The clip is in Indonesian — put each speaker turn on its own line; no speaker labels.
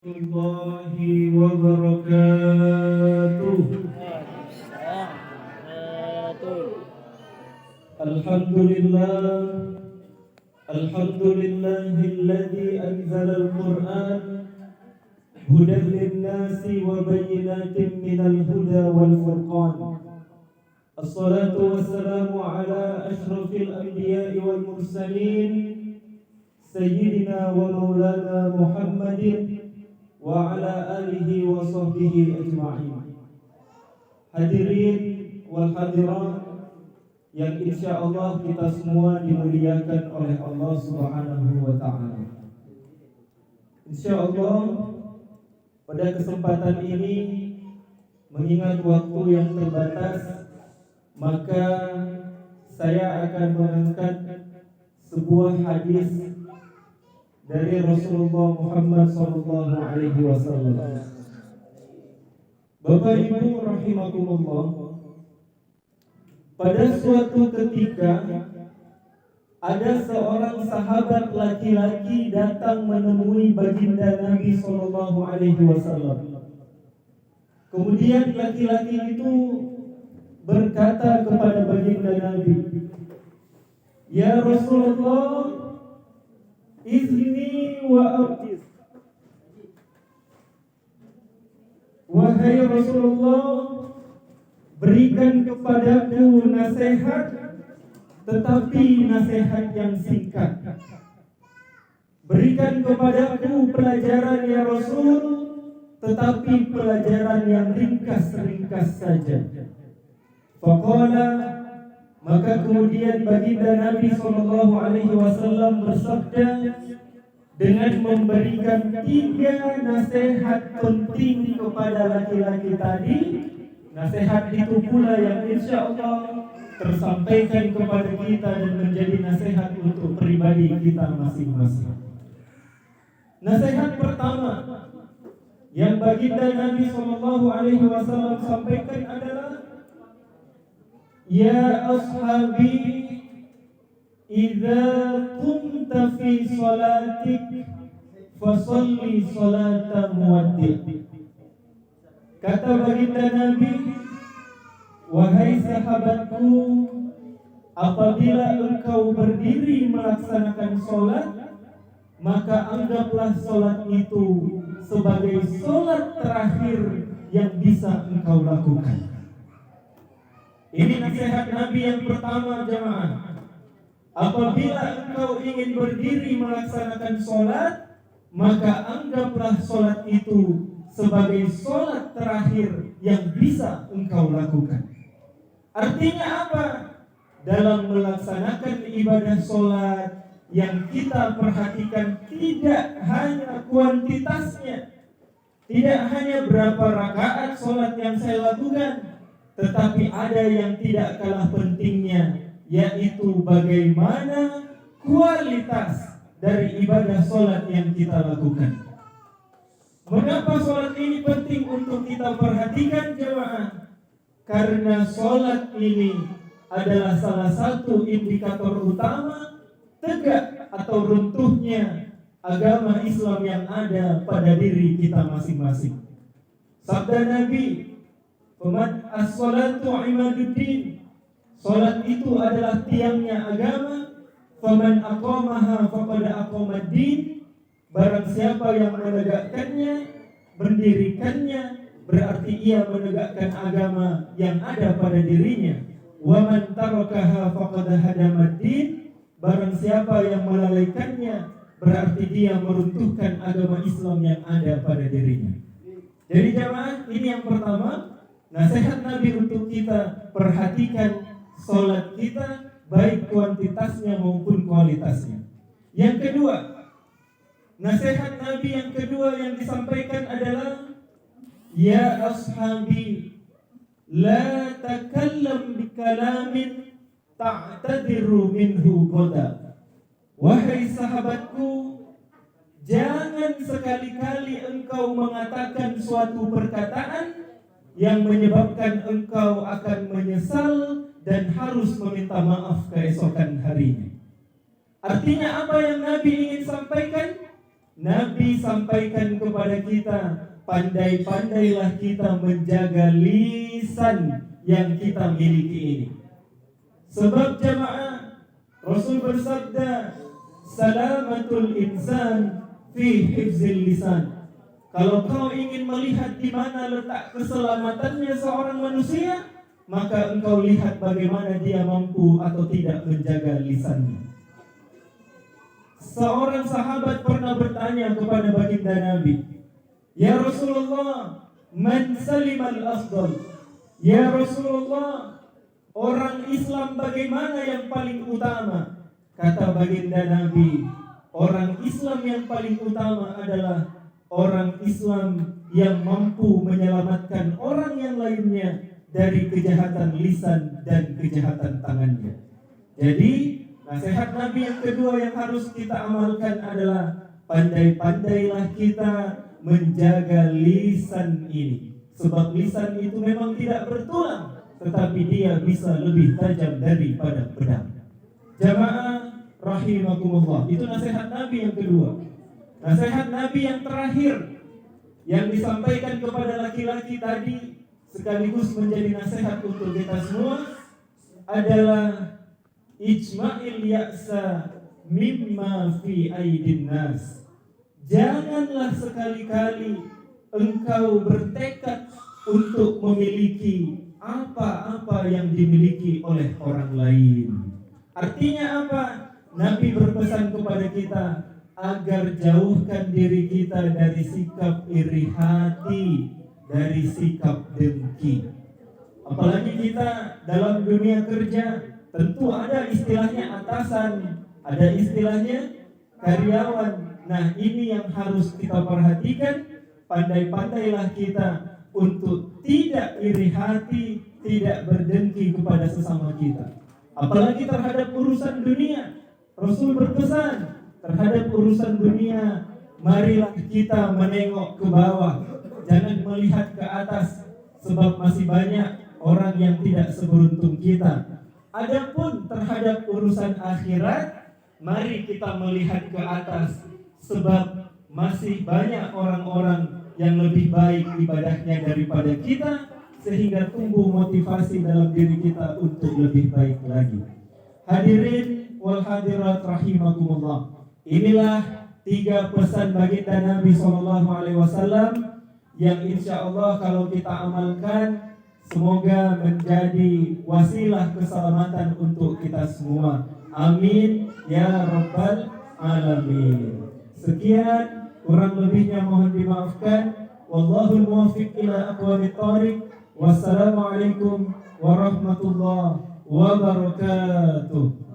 Warahmatullahi wabarakatuh. Alhamdulillah, alhamdulillahilladzi anzala al-Qur'an hudan lin-nasi wa bayyinatin minal huda wal furqan. Assalatu wassalamu ala asyrafil anbiya'i wal mursalin sayyidina wa maulana Muhammadin wa ala alihi wa sahbihi ajma'in. Hadirin wal hadirat yang insyaallah kita semua dimuliakan oleh Allah Subhanahu wa taala. Insyaallah pada kesempatan ini, mengingat waktu yang terbatas, maka saya akan mengangkat sebuah hadis dari Rasulullah Muhammad SAW. Bapak Ibu rahimakumullah, pada suatu ketika ada seorang sahabat laki-laki datang menemui baginda Nabi SAW. Kemudian laki-laki itu berkata kepada baginda Nabi, "Ya Rasulullah, izni wa abdis." Wahai Rasulullah, berikan kepadaku nasihat, tetapi nasihat yang singkat. Berikan kepadaku pelajaran ya Rasul, tetapi pelajaran yang ringkas-ringkas saja. Faqala, maka kemudian baginda Nabi SAW bersabda dengan memberikan 3 nasihat penting kepada laki-laki tadi. Nasihat itu pula yang insya Allah tersampaikan kepada kita dan menjadi nasihat untuk pribadi kita masing-masing. Nasihat pertama yang baginda Nabi SAW sampaikan adalah, "Ya ashabi, idza kunta fi salatik fasalli salata muwaddi'." Kata baginda Nabi, "Wahai sahabatku, apabila engkau berdiri melaksanakan salat, maka anggaplah salat itu sebagai salat terakhir yang bisa engkau lakukan." Ini nasihat Nabi yang pertama, jemaah. Apabila engkau ingin berdiri melaksanakan salat, maka anggaplah salat itu sebagai salat terakhir yang bisa engkau lakukan. Artinya apa? Dalam melaksanakan ibadah salat, yang kita perhatikan tidak hanya kuantitasnya, tidak hanya berapa rakaat salat yang saya lakukan, tetapi ada yang tidak kalah pentingnya, yaitu bagaimana kualitas dari ibadah salat yang kita lakukan. Mengapa salat ini penting untuk kita perhatikan, jemaah? Karena salat ini adalah salah satu indikator utama tegak atau runtuhnya agama Islam yang ada pada diri kita masing-masing. Sabda Nabi, "As-salatu imaduddin." Salat itu adalah tiangnya agama. "Faman aqamaha faqad aqamad-din." Barang siapa yang menegakkannya, mendirikannya, berarti ia menegakkan agama yang ada pada dirinya. "Wa man tarakaha faqad hadamad-din." Barang siapa yang melalaikannya, berarti dia meruntuhkan agama Islam yang ada pada dirinya. Jadi jemaah, ini yang pertama, nasihat Nabi untuk kita perhatikan salat kita, baik kuantitasnya maupun kualitasnya. Yang kedua, nasihat Nabi yang kedua yang disampaikan adalah, "Ya ashabi, la takallam bikalamin ta'tadiru minhu qada." Wahai sahabatku, jangan sekali-kali engkau mengatakan suatu perkataan yang menyebabkan engkau akan menyesal dan harus meminta maaf keesokan harinya. Artinya apa yang Nabi ingin sampaikan? Nabi sampaikan kepada kita, pandai-pandailah kita menjaga lisan yang kita miliki ini. Sebab jamaah, Rasul bersabda, salamatul insan fi hifzil lisan. Kalau kau ingin melihat di mana letak keselamatannya seorang manusia, maka engkau lihat bagaimana dia mampu atau tidak menjaga lisannya. Seorang sahabat pernah bertanya kepada baginda Nabi, "Ya Rasulullah, man salimal afdal?" Ya Rasulullah, orang Islam bagaimana yang paling utama? Kata baginda Nabi, orang Islam yang paling utama adalah orang Islam yang mampu menyelamatkan orang yang lainnya dari kejahatan lisan dan kejahatan tangannya. Jadi nasihat Nabi yang kedua yang harus kita amalkan adalah pandai-pandailah kita menjaga lisan ini. Sebab lisan itu memang tidak bertulang, tetapi dia bisa lebih tajam daripada pedang. Jamaah rahimakumullah, itu nasihat Nabi yang kedua. Nasihat Nabi yang terakhir yang disampaikan kepada laki-laki tadi sekaligus menjadi nasihat untuk kita semua adalah ijma'il ya'sa mimma fi aidin nas. Janganlah sekali-kali engkau bertekad untuk memiliki apa-apa yang dimiliki oleh orang lain. Artinya apa? Nabi berpesan kepada kita agar jauhkan diri kita dari sikap iri hati, dari sikap dengki. Apalagi kita dalam dunia kerja, tentu ada istilahnya atasan, ada istilahnya karyawan. Nah, ini yang harus kita perhatikan. Pandai-pandailah kita untuk tidak iri hati, tidak berdengki kepada sesama kita. Apalagi terhadap urusan dunia. Rasul berpesan, terhadap urusan dunia, marilah kita menengok ke bawah, jangan melihat ke atas, sebab masih banyak orang yang tidak seberuntung kita. Adapun terhadap urusan akhirat, mari kita melihat ke atas, sebab masih banyak orang-orang yang lebih baik ibadahnya daripada kita, sehingga tumbuh motivasi dalam diri kita untuk lebih baik lagi. Hadirin wal hadirat rahimakumullah. Inilah 3 pesan baginda Nabi SAW yang insya Allah kalau kita amalkan, semoga menjadi wasilah keselamatan untuk kita semua. Amin ya rabbal alamin. Sekian, kurang lebihnya mohon dimaafkan. Wallahul muwaffiq ila aqwamit thoriq. Wassalamualaikum warahmatullahi wabarakatuh.